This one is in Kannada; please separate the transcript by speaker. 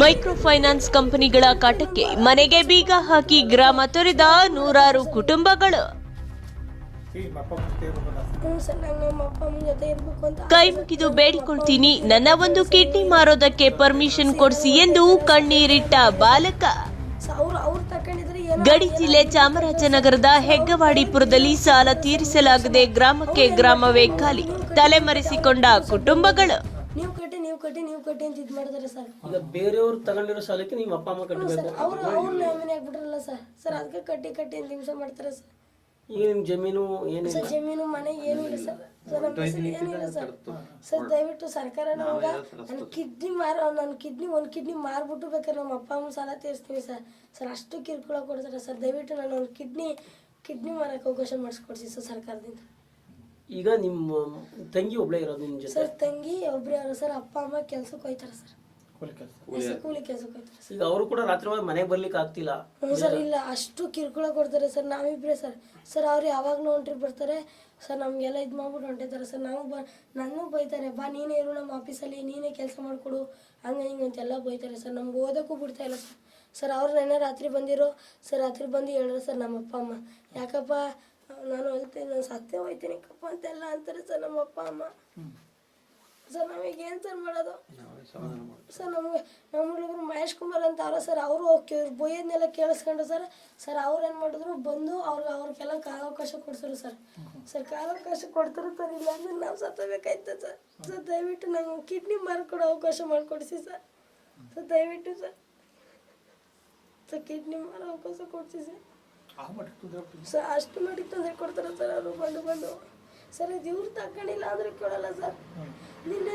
Speaker 1: ಮೈಕ್ರೋ ಫೈನಾನ್ಸ್ ಕಂಪನಿಗಳ ಕಾಟಕ್ಕೆ ಮನೆಗೆ ಬೀಗ ಹಾಕಿ ಗ್ರಾಮ ತೊರೆದ ನೂರಾರು ಕುಟುಂಬಗಳು. ಕೈ ಮುಗಿದು ಬೇಡಿಕೊಳ್ತೀನಿ, ನನ್ನ ಒಂದು ಕಿಡ್ನಿ ಮಾರೋದಕ್ಕೆ ಪರ್ಮಿಷನ್ ಕೊಡಿಸಿ ಎಂದು ಕಣ್ಣೀರಿಟ್ಟ ಬಾಲಕ. ಗಡಿ ಜಿಲ್ಲೆ ಚಾಮರಾಜನಗರದ ಹೆಗ್ಗವಾಡಿಪುರದಲ್ಲಿ ಸಾಲ ತೀರಿಸಲಾಗದೆ ಗ್ರಾಮಕ್ಕೆ ಗ್ರಾಮವೇ ಖಾಲಿ, ತಲೆಮರೆಸಿಕೊಂಡ ಕುಟುಂಬಗಳು.
Speaker 2: ನೀವು ಕಟ್ಟಿ ಅಂತ ಇದು ಮಾಡಿದಾರೆ ಸರ್.
Speaker 3: ಈಗ ಬೇರೆಯವರು ತಗೊಂಡಿರೋ ಸಾಲಕ್ಕೆ ನಿಮ್ಮ ಅಪ್ಪ ಅಮ್ಮ ಕಟ್ಟಬೇಕು.
Speaker 2: ಅವ್ರು ನಾಮಿನಿ ಆಗ್ಬಿಟ್ರಲ್ಲ ಸರ್ ಅದಕ್ಕೆ ಕಟ್ಟಿ ಅಂತ ಹಿಂಸೆ ಮಾಡ್ತಾರೆ ಸರ್.
Speaker 3: ಈಗ ನಿಮ್ಮ ಜಮೀನು ಏನಿಲ್ಲ
Speaker 2: ಸರ್, ಜಮೀನು ಮನೆ ಏನೂ ಇಲ್ಲ ಸರ್. ನಮ್ಮ ಹೆಸರು ಏನಿಲ್ಲ ಸರ್. ಸರ್ ದಯವಿಟ್ಟು ಸರ್ಕಾರ ನಮ್ಗೆ ನನ್ನ ಒಂದು ಕಿಡ್ನಿ ಮಾರ್ಬಿಟ್ಟು ಬೇಕಾದ್ರೆ ನಮ್ಮ ಅಪ್ಪ ಅಮ್ಮ ಸಾಲ ತೀರಿಸ್ತೀವಿ ಸರ್ ಅಷ್ಟು ಕಿರುಕುಳ ಕೊಡ್ತಾರೆ ಸರ್. ದಯವಿಟ್ಟು ನಾನು ಒಂದು ಕಿಡ್ನಿ ಮಾರಕ್ಕೆ ಅವಕಾಶ ಮಾಡಿಸ್ಕೊಡ್ಸಿ ಸರ್ ಸರ್ಕಾರದಿಂದ.
Speaker 3: ಈಗ ನಿಮ್ಮ ತಂಗಿ ಒಬ್ಳೆ ಇರೋದು ನಿಮ್ಮ ಜೊತೆ?
Speaker 2: ಸರ್ ತಂಗಿ ಒಬ್ರೇ ಅವರು ಸರ್. ಅಪ್ಪ ಅಮ್ಮ ಕೆಲ್ಸಕ್ಕೆ ಹೋಯ್ತಾರೆ ಸರ್, ಕೂಲಿ ಕೆಲ್ಸಕ್ಕೆ ಹೋಯ್ತಾರೆ ಸರ್.
Speaker 3: ಈಗ ಅವರು ಕೂಡ ರಾತ್ರಿ ಮನೆಗೆ ಬರ್ಲಿಕ್ಕೆ ಆಗ್ತಿಲ್ಲ.
Speaker 2: ಸರ್ ಇಲ್ಲ, ಅಷ್ಟು ಕಿರುಕುಳ ಕೊಡ್ತಾರೆ ಸರ್. ನಾವಿಬ್ರೆ ಸರ್ ಅವ್ರು ಯಾವಾಗಲೂ ಹೊಂಟ್ರಿ ಬರ್ತಾರೆ ಸರ್, ನಮಗೆಲ್ಲ ಇದು ಮಾಡ್ಬಿಟ್ಟು ಹೊಂಟಿದ್ದಾರೆ ಸರ್. ನನ್ನೂ ಬೈತಾರೆ, ಬಾ ನೀನೇ ಇರು ನಮ್ಮ ಆಫೀಸಲ್ಲಿ, ನೀನೇ ಕೆಲಸ ಮಾಡಿಕೊಡು ಹಂಗೆ ಹಿಂಗೆ ಅಂತೆಲ್ಲ ಬೈತಾರೆ ಸರ್. ನಮ್ಗೆ ಓದೋಕ್ಕೂ ಬಿಡ್ತಾ ಇಲ್ಲ ಸರ್. ಅವ್ರು ನೆನ್ನೆ ರಾತ್ರಿ ಬಂದಿರೋ ಸರ್, ರಾತ್ರಿ ಬಂದು ಹೇಳಿದ್ರು ಸರ್ ನಮ್ಮ ಅಪ್ಪ ಅಮ್ಮ, ಯಾಕಪ್ಪ ನಾನು ಅಳ್ತೀನಿ, ನಾನು ಸತ್ತೇ ಹೋಯ್ತೀನಿ ಕಪ್ಪ ಅಂತೆಲ್ಲ ಅಂತಾರೆ ಸರ್ ನಮ್ಮ ಅಪ್ಪ ಅಮ್ಮ. ಸರ್ ನಮಗೇನು ಸರ್ ಮಾಡೋದು ಸರ್? ನಮ್ಮ ಹುಡುಗರು ಮಹೇಶ್ ಕುಮಾರ್ ಅಂತ ಅವ್ರ ಸರ್, ಅವರು ಬೊಯ್ಯೋದನ್ನೆಲ್ಲ ಕೇಳಿಸ್ಕೊಂಡು ಸರ್ ಅವ್ರು ಏನು ಮಾಡಿದ್ರು, ಬಂದು ಅವ್ರಿಗೆಲ್ಲ ಕಾಲಾವಕಾಶ ಕೊಡ್ಸರು ಸರ್ ಕಾಲಾವಕಾಶ ಕೊಡ್ತಾರೆ ಸರ್. ಇಲ್ಲ ಅಂದ್ರೆ ನಾವು ಸತ್ತಬೇಕಾಯ್ತು ಸರ್. ದಯವಿಟ್ಟು ನಂಗೆ ಕಿಡ್ನಿ ಮಾರ್ಕೊಡೋ ಅವಕಾಶ ಮಾಡಿಕೊಡಿಸಿ ಸರ್ ದಯವಿಟ್ಟು ಸರ್ ಕಿಡ್ನಿ ಮಾರೋ ಅವಕಾಶ ಕೊಡಿಸಿ ಸರ್. ಅಷ್ಟು ಮಟ್ಟಿಗೆ ತೊಂದರೆ ಕೊಡ್ತಾರೆ ಸರ್ ಅವರು ಬಂದು ಸರ್. ಇದು ಇವ್ರು ತಗೊಂಡಿಲ್ಲ ಅಂದ್ರೆ ಕೊಡಲ್ಲ ಸರ್. ನಿನ್ನೆ